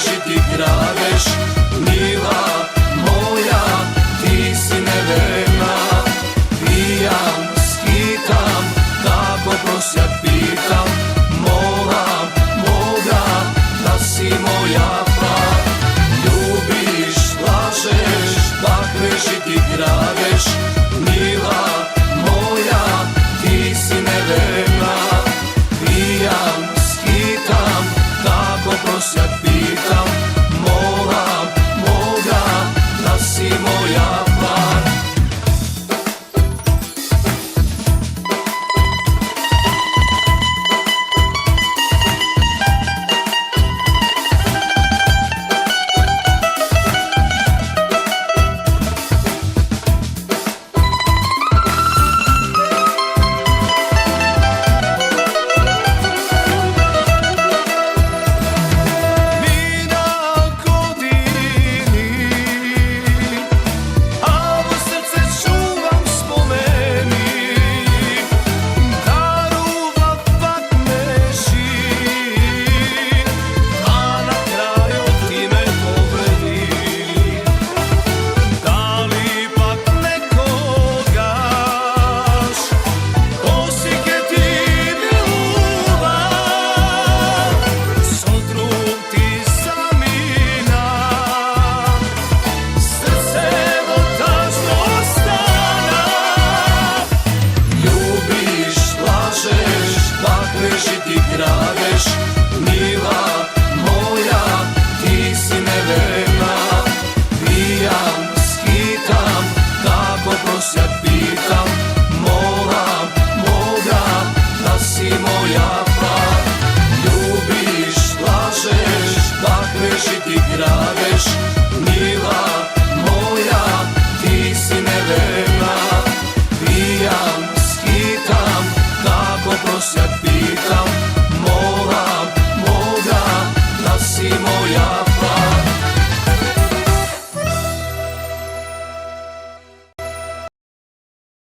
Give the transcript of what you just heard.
takneš i ti kradeš. Mila moja, ti si neverna. Pijam, skitam, kako prosjak pitam. Moram, moga, da si moja pa. Ljubiš, lažeš, takneš i ti kradeš. Mila moja, ti si neverna. Pijam, skitam, kako prosjak pitam. Moram, moga, da si moja pa. Takneš i ti kradeš. Mila moja, ti si neverna. Pijam, skitam, kako prosjak pitam. Moram, moga, da si moja